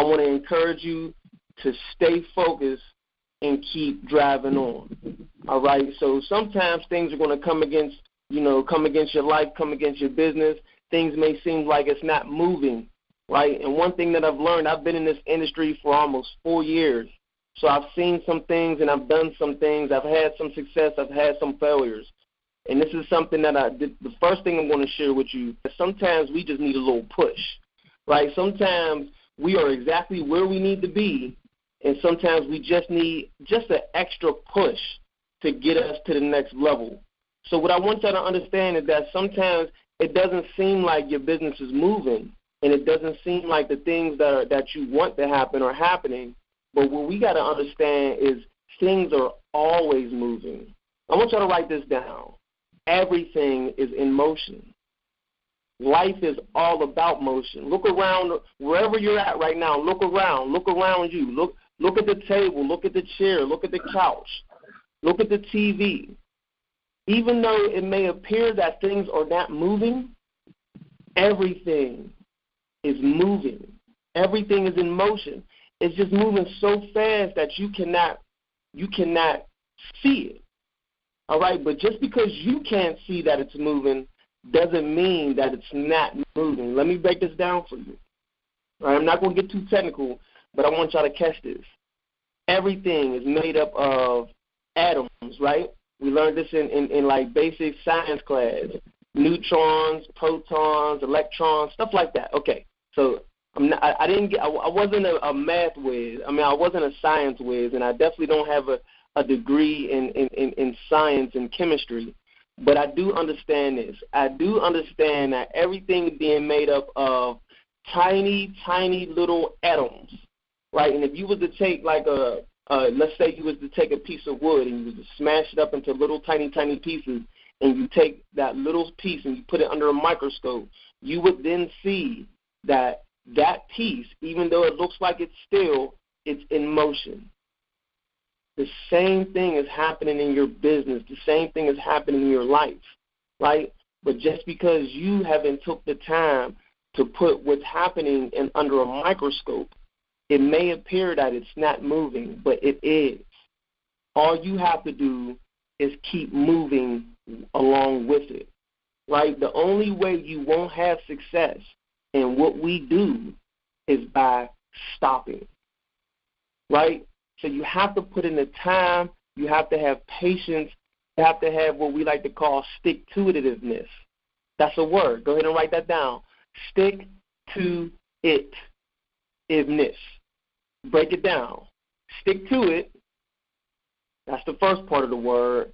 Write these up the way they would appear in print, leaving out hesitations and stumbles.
I want to encourage you to stay focused and keep driving on. All right? So sometimes things are going to come against your life, come against your business. Things may seem like it's not moving, right? And one thing that I've learned, I've been in this industry for almost 4 years. So I've seen some things and I've done some things. I've had some success. I've had some failures. And this is something that the first thing I'm going to share with you, sometimes we just need a little push, right? Sometimes we are exactly where we need to be, and sometimes we just need just an extra push to get us to the next level. So what I want y'all to understand is that sometimes it doesn't seem like your business is moving, and it doesn't seem like the things that you want to happen are happening. But what we got to understand is things are always moving. I want y'all to write this down. Everything is in motion. Life is all about motion. Look around wherever you're at right now. Look around. Look around you. Look at the table. Look at the chair. Look at the couch. Look at the TV. Even though it may appear that things are not moving, everything is moving. Everything is in motion. It's just moving so fast that you cannot see it. All right, but just because you can't see that it's moving doesn't mean that it's not moving. Let me break this down for you. All right, I'm not going to get too technical, but I want y'all to catch this. Everything is made up of atoms, right? We learned this in like basic science class. Neutrons, protons, electrons, stuff like that. Okay, so I wasn't a math whiz. I mean, I wasn't a science whiz, and I definitely don't have a degree in science and chemistry. But I do understand this. I do understand that everything being made up of tiny, tiny little atoms, right? And if you was to take like let's say you was to take a piece of wood and you was to smash it up into little tiny, tiny pieces, and you take that little piece and you put it under a microscope, you would then see that piece, even though it looks like it's still, it's in motion. The same thing is happening in your business. The same thing is happening in your life, right? But just because you haven't took the time to put what's happening under a microscope, it may appear that it's not moving, but it is. All you have to do is keep moving along with it, right? The only way you won't have success in what we do is by stopping, right? So you have to put in the time. You have to have patience. You have to have what we like to call stick-to-itiveness. That's a word. Go ahead and write that down. Stick-to-it-iveness. Break it down. Stick to it. That's the first part of the word.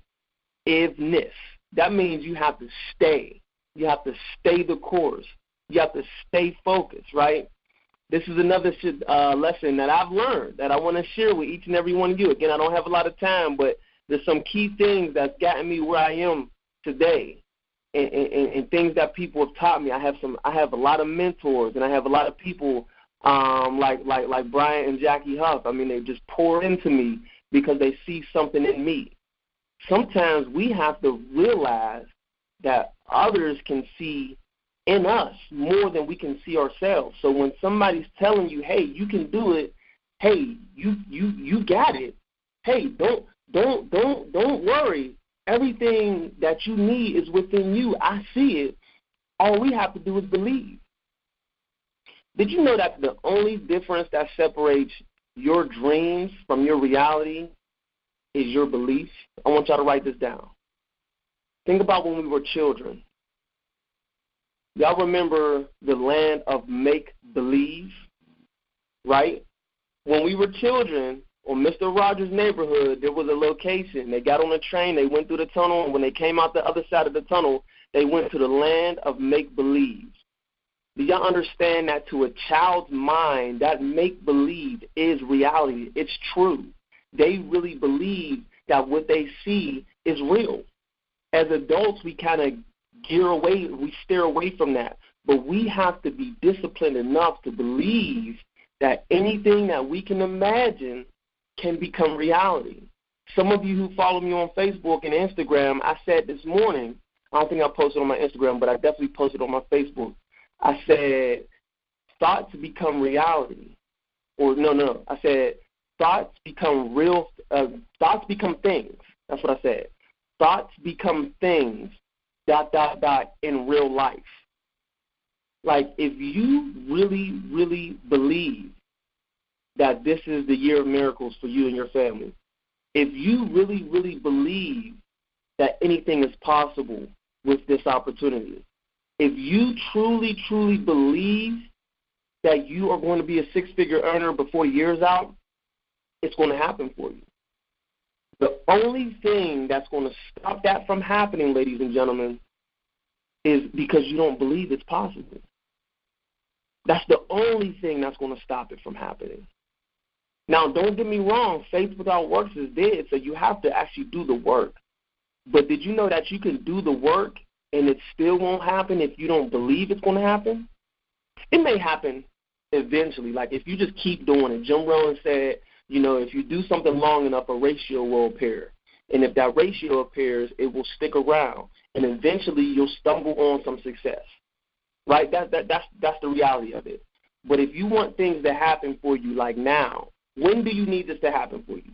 Iveness. That means you have to stay. You have to stay the course. You have to stay focused, right? This is another lesson that I've learned that I want to share with each and every one of you. Again, I don't have a lot of time, but there's some key things that's gotten me where I am today, and things that people have taught me. I have a lot of mentors, and I have a lot of people like Brian and Jackie Huff. I mean, they just pour into me because they see something in me. Sometimes we have to realize that others can see in us more than we can see ourselves. So when somebody's telling you, hey, you can do it, hey, you got it, hey, don't worry. Everything that you need is within you. I see it. All we have to do is believe. Did you know that the only difference that separates your dreams from your reality is your belief? I want y'all to write this down. Think about when we were children. Y'all remember the land of make-believe, right? When we were children, on Mr. Rogers' neighborhood, there was a location. They got on a train, they went through the tunnel, and when they came out the other side of the tunnel, they went to the land of make-believe. Do y'all understand that to a child's mind, that make-believe is reality? It's true. They really believe that what they see is real. As adults, we kind of steer away from that. But we have to be disciplined enough to believe that anything that we can imagine can become reality. Some of you who follow me on Facebook and Instagram, I said this morning, I don't think I posted on my Instagram, but I definitely posted on my Facebook. I said, thoughts become reality. I said thoughts become real. Thoughts become things. That's what I said. Thoughts become things. ... in real life. Like, if you really, really believe that this is the year of miracles for you and your family, if you really, really believe that anything is possible with this opportunity, if you truly, truly believe that you are going to be a six-figure earner before year's out, it's going to happen for you. The only thing that's going to stop that from happening, ladies and gentlemen, is because you don't believe it's possible. That's the only thing that's going to stop it from happening. Now, don't get me wrong. Faith without works is dead, so you have to actually do the work. But did you know that you can do the work and it still won't happen if you don't believe it's going to happen? It may happen eventually. Like, if you just keep doing it. Jim Rohn said, if you do something long enough, a ratio will appear. And if that ratio appears, it will stick around. And eventually you'll stumble on some success. Right? That's the reality of it. But if you want things to happen for you like now, when do you need this to happen for you?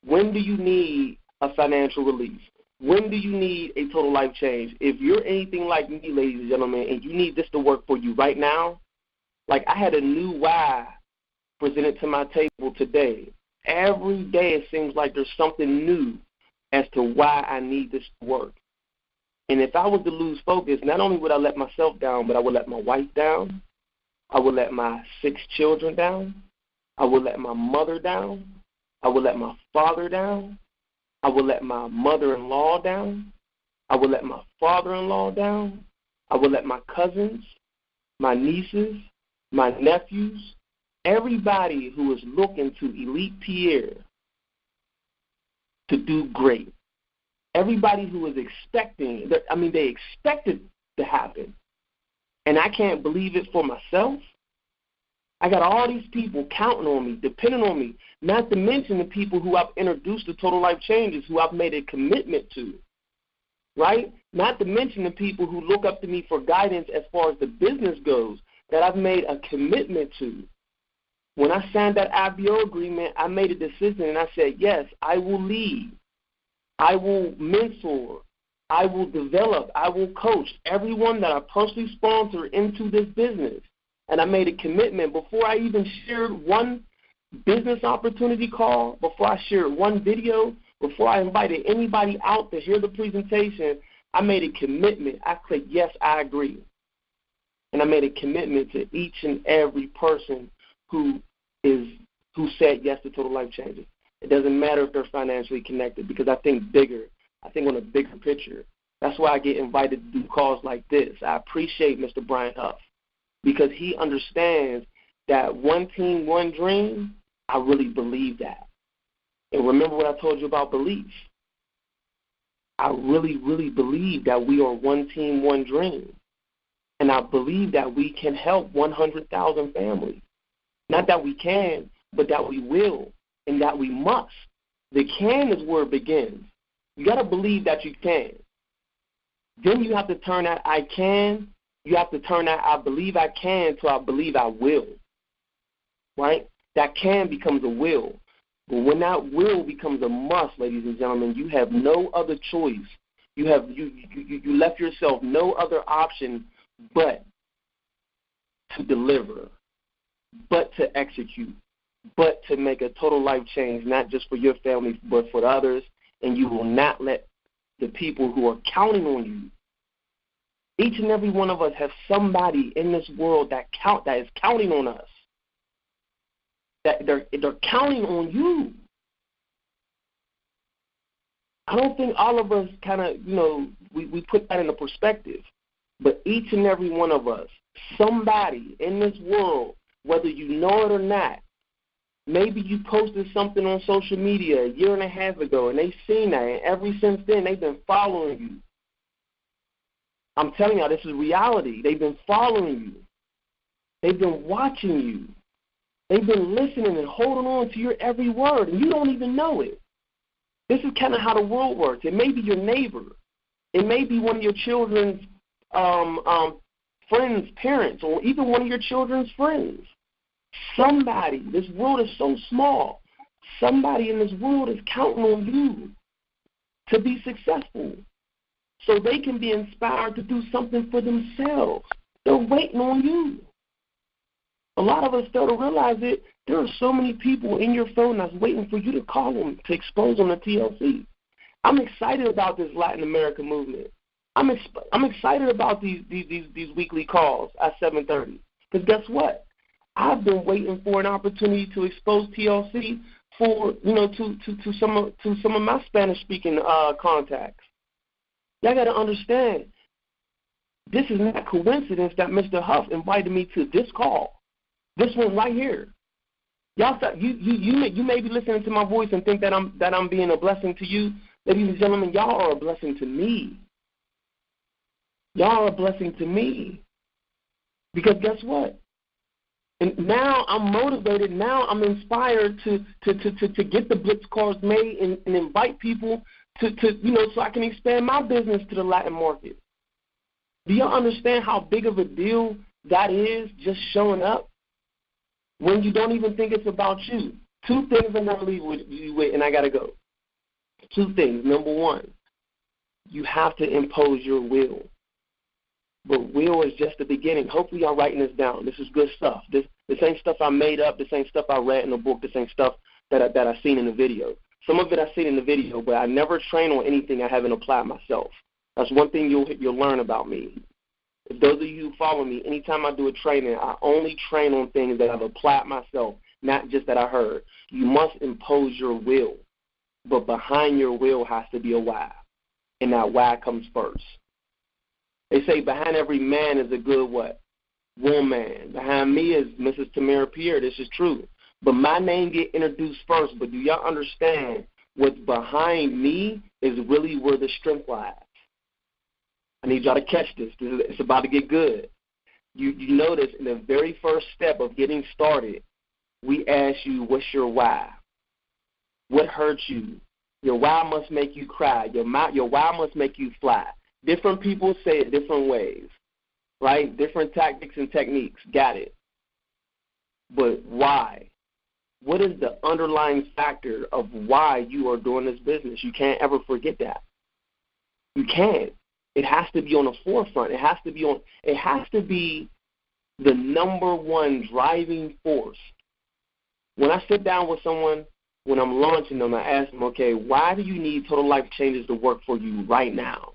When do you need a financial release? When do you need a total life change? If you're anything like me, ladies and gentlemen, and you need this to work for you right now, like I had a new why presented to my table today. Every day it seems like there's something new as to why I need this to work. And if I was to lose focus, not only would I let myself down, but I would let my wife down. I would let my 6 children down. I would let my mother down. I would let my father down. I would let my mother-in-law down. I would let my father-in-law down. I would let my cousins, my nieces, my nephews, everybody who is looking to Elite Pierre to do great. Everybody who is expecting, they expect it to happen. And I can't believe it for myself. I got all these people counting on me, depending on me, not to mention the people who I've introduced to Total Life Changes, who I've made a commitment to, right? Not to mention the people who look up to me for guidance as far as the business goes, that I've made a commitment to. When I signed that IBO agreement, I made a decision and I said, yes, I will lead. I will mentor. I will develop. I will coach everyone that I personally sponsor into this business. And I made a commitment before I even shared one business opportunity call, before I shared one video, before I invited anybody out to hear the presentation. I made a commitment. I clicked, yes, I agree. And I made a commitment to each and every person who said yes to Total Life Changes. It doesn't matter if they're financially connected, because I think bigger. I think on a bigger picture. That's why I get invited to do calls like this. I appreciate Mr. Brian Huff, because he understands that one team, one dream. I really believe that. And remember what I told you about belief. I really, really believe that we are one team, one dream. And I believe that we can help 100,000 families. Not that we can, but that we will, and that we must. The can is where it begins. You got to believe that you can. Then you have to turn that I can, you have to turn that I believe I can to I believe I will. Right? That can becomes a will. But when that will becomes a must, ladies and gentlemen, you have no other choice. You left yourself no other option but to deliver, but to execute, but to make a total life change, not just for your family, but for others. And you will not let the people who are counting on you. Each and every one of us have somebody in this world that is counting on us. That they're counting on you. I don't think all of us kind of, we put that into perspective. But each and every one of us, somebody in this world, whether you know it or not, maybe you posted something on social media a year and a half ago, and they've seen that, and ever since then they've been following you. I'm telling you, this is reality. They've been following you. They've been watching you. They've been listening and holding on to your every word, and you don't even know it. This is kind of how the world works. It may be your neighbor. It may be one of your children's friends' parents, or even one of your children's friends. Somebody, this world is so small, somebody in this world is counting on you to be successful so they can be inspired to do something for themselves. They're waiting on you. A lot of us fail to realize it. There are so many people in your phone that's waiting for you to call them, to expose them to TLC. I'm excited about this Latin America movement. I'm excited about these weekly calls at 7:30. Because guess what? I've been waiting for an opportunity to expose TLC for, to some of my Spanish speaking contacts. Y'all got to understand, this is not coincidence that Mr. Huff invited me to this call. This one right here. Y'all, you may be listening to my voice and think that I'm being a blessing to you. Ladies and gentlemen, y'all are a blessing to me. Y'all are a blessing to me. Because guess what? And now I'm motivated. Now I'm inspired to get the Blitz cards made and invite people to so I can expand my business to the Latin market. Do y'all understand how big of a deal that is, just showing up when you don't even think it's about you? Two things I'm going to leave you with, and I got to go. Two things. Number one, you have to impose your will. But will is just the beginning. Hopefully y'all writing this down. This is good stuff. This ain't stuff I made up. This ain't stuff I read in a book. This ain't stuff that I seen in the video. Some of it I seen in the video, but I never train on anything I haven't applied myself. That's one thing you'll learn about me. If those of you who follow me, anytime I do a training, I only train on things that I've applied myself, not just that I heard. You must impose your will, but behind your will has to be a why, and that why comes first. They say behind every man is a good what? Woman. Behind me is Mrs. Tamara Pierre. This is true. But my name get introduced first. But do y'all understand what's behind me is really where the strength lies? I need y'all to catch this. It's about to get good. You notice in the very first step of getting started, we ask you, what's your why? What hurts you? Your why must make you cry. Your why must make you fly. Different people say it different ways, right? Different tactics and techniques. Got it. But why? What is the underlying factor of why you are doing this business? You can't ever forget that. You can't. It has to be on the forefront. It has to be the number one driving force. When I sit down with someone, when I'm launching them, I ask them, okay, why do you need Total Life Changes to work for you right now?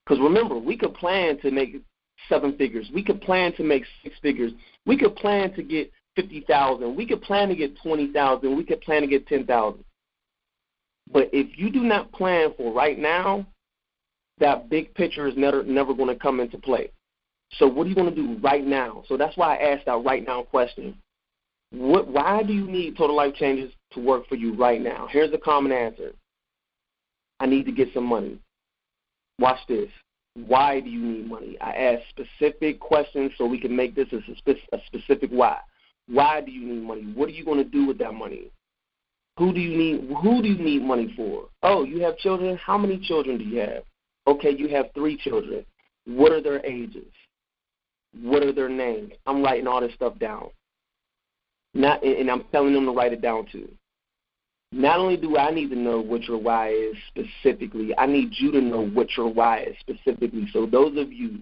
Because remember, we could plan to make 7 figures. We could plan to make 6 figures. We could plan to get 50,000. We could plan to get 20,000. We could plan to get 10,000. But if you do not plan for right now, that big picture is never going to come into play. So what are you going to do right now? So that's why I asked that right now question. Why do you need Total Life Changes to work for you right now? Here's the common answer. I need to get some money. Watch this. Why do you need money? I ask specific questions so we can make this a specific why. Why do you need money? What are you going to do with that money? Who do you need money for? Oh, you have children? How many children do you have? Okay, you have 3 children. What are their ages? What are their names? I'm writing all this stuff down. And I'm telling them to write it down too. Not only do I need to know what your why is specifically, I need you to know what your why is specifically. So those of you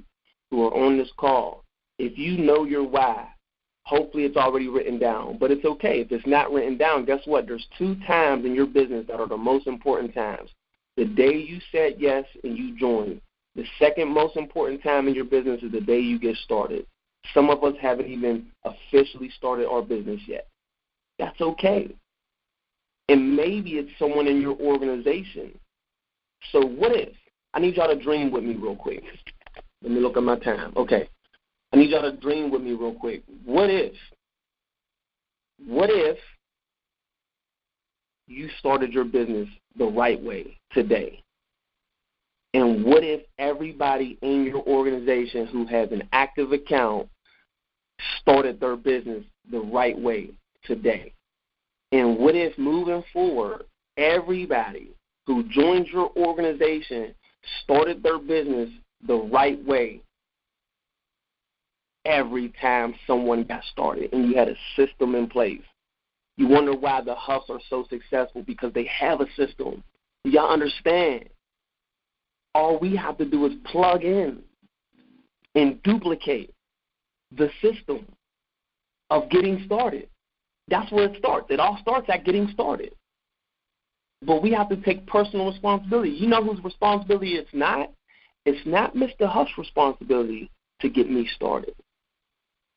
who are on this call, if you know your why, hopefully it's already written down. But it's okay. If it's not written down, guess what? There's 2 times in your business that are the most important times. The day you said yes and you joined. The second most important time in your business is the day you get started. Some of us haven't even officially started our business yet. That's okay. And maybe it's someone in your organization. So what if? I need y'all to dream with me real quick. Let me look at my time. Okay. I need y'all to dream with me real quick. What if you started your business the right way today? And what if everybody in your organization who has an active account started their business the right way today? And what if moving forward, everybody who joins your organization started their business the right way every time someone got started and you had a system in place. You wonder why the Huffs are so successful, because they have a system. Y'all understand? All we have to do is plug in and duplicate the system of getting started. That's where it starts. It all starts at getting started. But we have to take personal responsibility. You know whose responsibility it's not? It's not Mr. Huff's responsibility to get me started.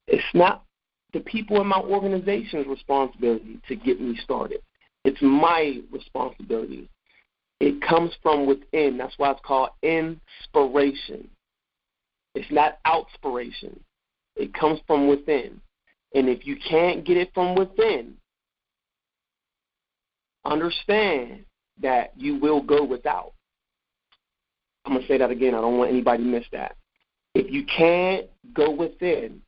It's not the people in my organization's responsibility to get me started. It's my responsibility. It comes from within. That's why it's called inspiration. It's not outspiration. It comes from within. And if you can't get it from within, understand that you will go without. I'm going to say that again. I don't want anybody to miss that. If you can't go within,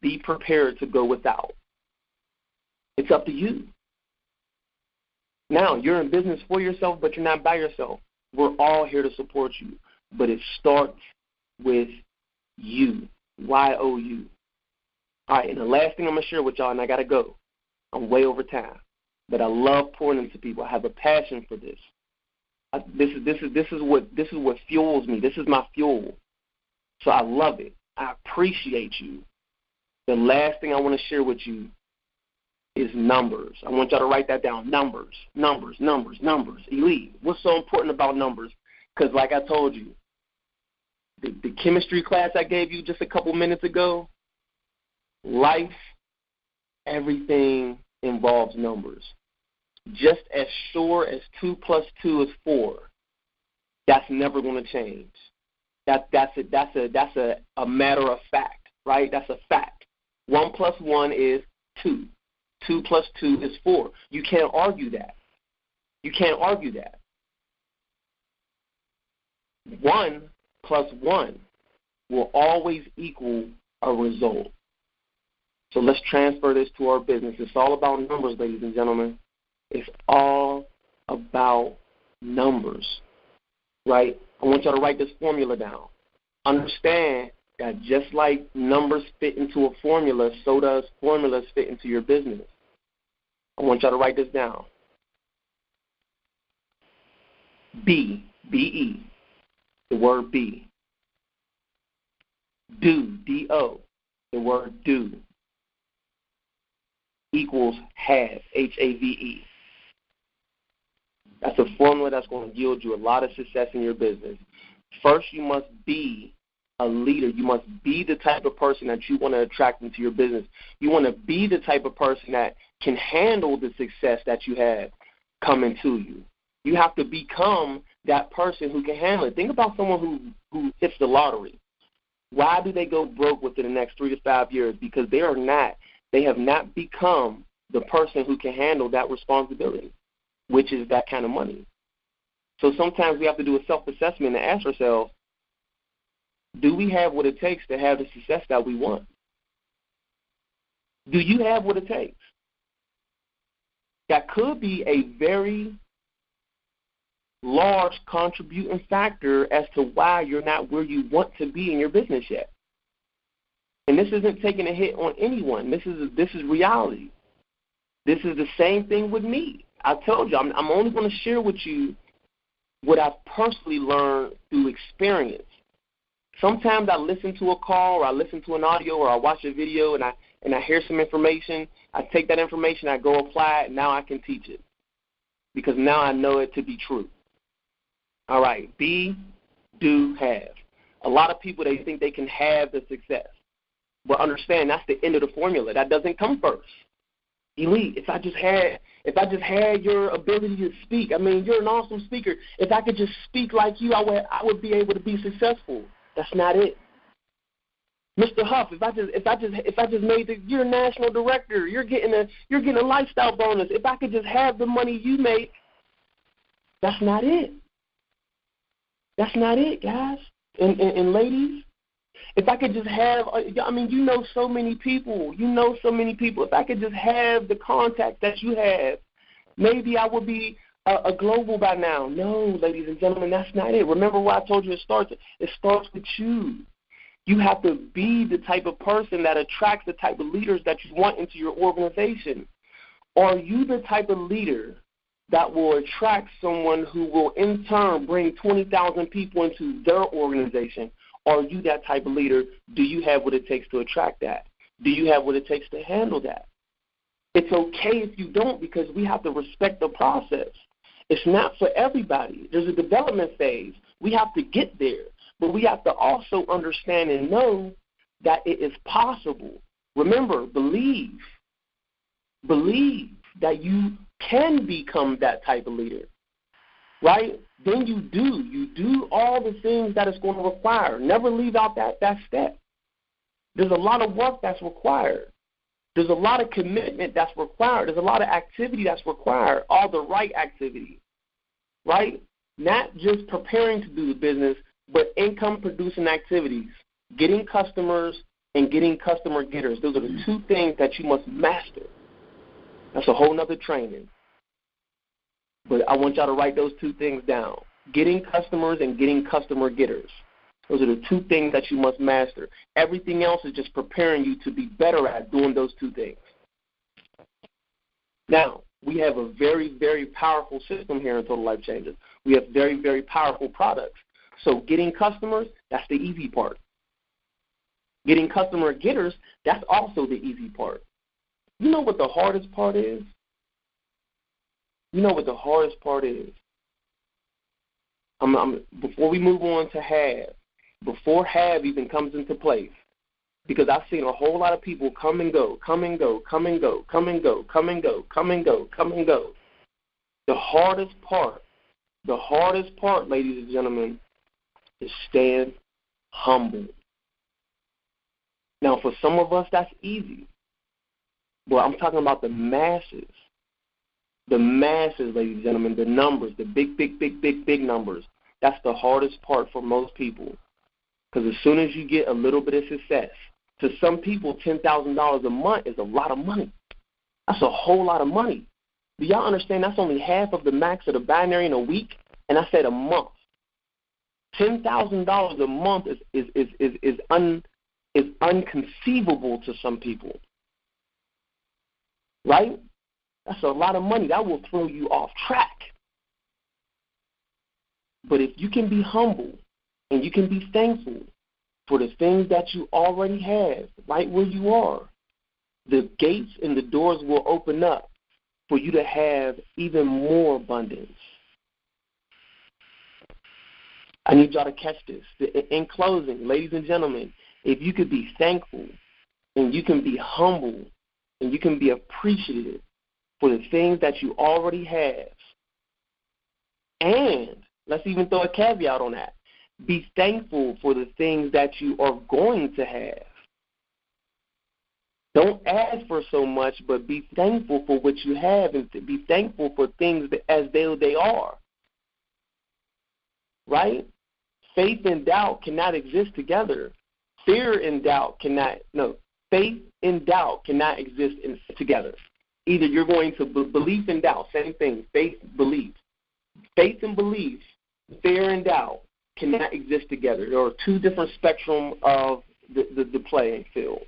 be prepared to go without. It's up to you. Now, you're in business for yourself, but you're not by yourself. We're all here to support you. But it starts with you. Y-O-U. All right, and the last thing I'm going to share with y'all, and I got to go. I'm way over time. But I love pouring into people. I have a passion for this. This is what fuels me. This is my fuel. So I love it. I appreciate you. The last thing I want to share with you is numbers. I want y'all to write that down. Numbers. Elite. What's so important about numbers? Because like I told you, the chemistry class I gave you just a couple minutes ago, life, everything involves numbers. Just as sure as 2 + 2 is 4, that's never going to change. That's a matter of fact, right? That's a fact. 1 + 1 is 2. 2 + 2 is 4. You can't argue that. 1 + 1 will always equal a result. So let's transfer this to our business. It's all about numbers, ladies and gentlemen. It's all about numbers, right? I want y'all to write this formula down. Understand that just like numbers fit into a formula, so does formulas fit into your business. I want y'all to write this down. B, B-E, the word be. Do, D-O, the word do, equals have, H-A-V-E. That's a formula that's going to yield you a lot of success in your business. First, you must be a leader. You must be the type of person that you want to attract into your business. You want to be the type of person that can handle the success that you have coming to you. You have to become that person who can handle it. Think about someone who hits the lottery. Why do they go broke within the next 3 to 5 years? Because they have not become the person who can handle that responsibility, which is that kind of money. So sometimes we have to do a self-assessment and ask ourselves, do we have what it takes to have the success that we want? Do you have what it takes? That could be a very large contributing factor as to why you're not where you want to be in your business yet. And this isn't taking a hit on anyone. This is reality. This is the same thing with me. I told you, I'm only going to share with you what I've personally learned through experience. Sometimes I listen to a call or I listen to an audio or I watch a video and I hear some information. I take that information, I go apply it, and now I can teach it because now I know it to be true. All right, be, do, have. A lot of people, they think they can have the success. But understand, that's the end of the formula. That doesn't come first. Elite, if I just had your ability to speak, I mean, you're an awesome speaker. If I could just speak like you, I would be able to be successful. That's not it. Mr. Huff, if I just made you're a national director, you're getting a lifestyle bonus. If I could just have the money you make, that's not it. That's not it, guys and ladies. If I could just have, I mean, you know so many people. If I could just have the contact that you have, maybe I would be a global by now. No, ladies and gentlemen, that's not it. Remember why I told you it starts with you. You have to be the type of person that attracts the type of leaders that you want into your organization. Are you the type of leader that will attract someone who will in turn bring 20,000 people into their organization? Are you that type of leader? Do you have what it takes to attract that? Do you have what it takes to handle that? It's okay if you don't, because we have to respect the process. It's not for everybody. There's a development phase. We have to get there, but we have to also understand and know that it is possible. Remember, believe that you can become that type of leader, right? Then you do all the things that it's going to require. Never leave out that step. There's a lot of work that's required. There's a lot of commitment that's required. There's a lot of activity that's required, all the right activity, right? Not just preparing to do the business, but income-producing activities, getting customers and getting customer getters. Those are the two things that you must master. That's a whole nother training. But I want y'all to write those two things down, getting customers and getting customer getters. Those are the two things that you must master. Everything else is just preparing you to be better at doing those two things. Now, we have a very, very powerful system here in Total Life Changes. We have very, very powerful products. So getting customers, that's the easy part. Getting customer getters, that's also the easy part. You know what the hardest part is? Before we move on to have, before have even comes into place, because I've seen a whole lot of people come and go. The hardest part, ladies and gentlemen, is staying humble. Now, for some of us, that's easy. But I'm talking about the masses. The masses, ladies and gentlemen, the numbers, the big numbers. That's the hardest part for most people. Because as soon as you get a little bit of success, to some people, $10,000 a month is a lot of money. That's a whole lot of money. Do y'all understand that's only half of the max of the binary in a week? And I said a month. $10,000 a month is unconceivable to some people. Right? That's a lot of money. That will throw you off track. But if you can be humble and you can be thankful for the things that you already have right where you are, the gates and the doors will open up for you to have even more abundance. I need y'all to catch this. In closing, ladies and gentlemen, if you could be thankful and you can be humble and you can be appreciative for the things that you already have, and let's even throw a caveat on that, be thankful for the things that you are going to have. Don't ask for so much, but be thankful for what you have and be thankful for things as they are. Right? Faith and doubt cannot exist together. Faith and doubt cannot exist together. Either you're going to belief and doubt, same thing, faith, belief. Faith and belief, fear and doubt cannot exist together. There are two different spectrums of the playing field.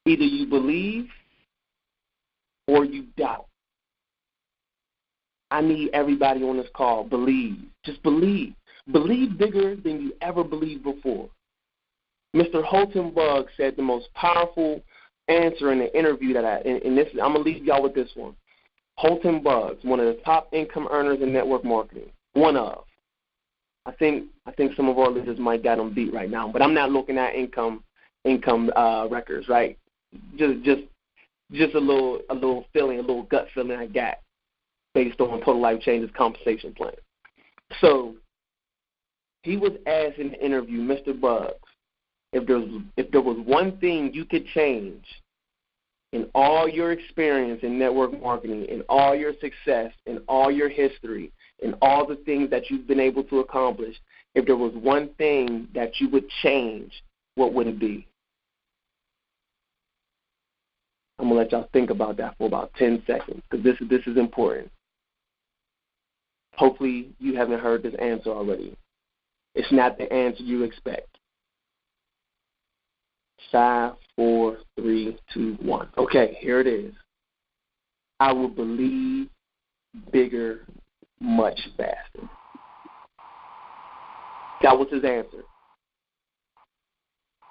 Either you believe or you doubt. I need everybody on this call, believe. Just believe. Believe bigger than you ever believed before. Mr. Holtenbug said the most powerful answer in the interview that I'm going to leave y'all with this one. Holtenbug, one of the top income earners in network marketing. One of. I think some of our listeners might got him beat right now, but I'm not looking at income records, right? Just a little feeling, a little gut feeling I got based on Total Life Changes compensation plan. So he was asked in the interview, Mr. Bugs, if there was one thing you could change in all your experience in network marketing, in all your success, in all your history, in all the things that you've been able to accomplish, if there was one thing that you would change, what would it be? I'm going to let y'all think about that for about 10 seconds because this is important. Hopefully you haven't heard this answer already. It's not the answer you expect. 5, 4, 3, 2, 1. Okay, here it is. I will believe bigger, much faster. That was his answer.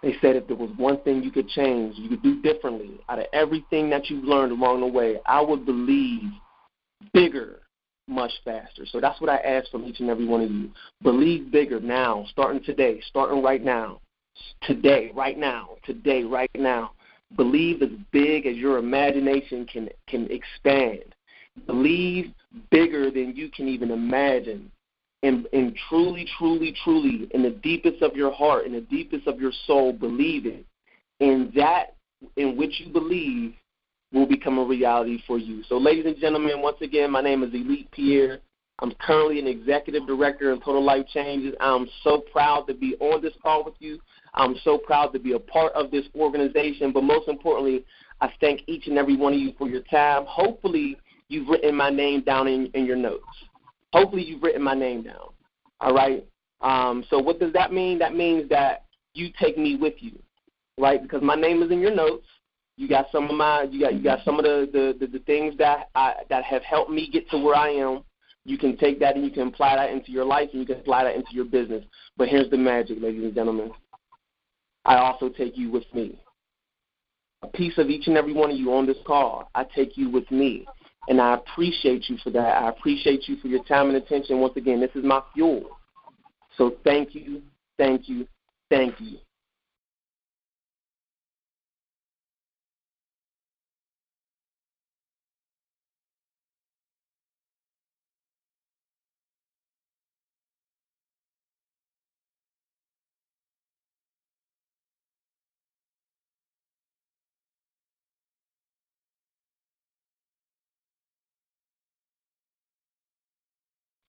They said if there was one thing you could change, you could do differently out of everything that you've learned along the way, I would believe bigger, much faster. So that's what I ask from each and every one of you. Believe bigger now, starting today, starting right now. Today, right now. Today, right now. Believe as big as your imagination can expand. Believe bigger than you can even imagine. And truly, truly, truly, in the deepest of your heart, in the deepest of your soul, believe it. And that in which you believe will become a reality for you. So, ladies and gentlemen, once again, my name is Elite Pierre. I'm currently an executive director in Total Life Changes. I'm so proud to be on this call with you. I'm so proud to be a part of this organization. But most importantly, I thank each and every one of you for your time. Hopefully, you've written my name down in your notes. Hopefully you've written my name down, all right? So what does that mean? That means that you take me with you, right? Because my name is in your notes. You got some of the things that have helped me get to where I am. You can take that and you can apply that into your life and you can apply that into your business. But here's the magic, ladies and gentlemen. I also take you with me. A piece of each and every one of you on this call, I take you with me. And I appreciate you for that. I appreciate you for your time and attention. Once again, this is my fuel. So thank you, thank you, thank you.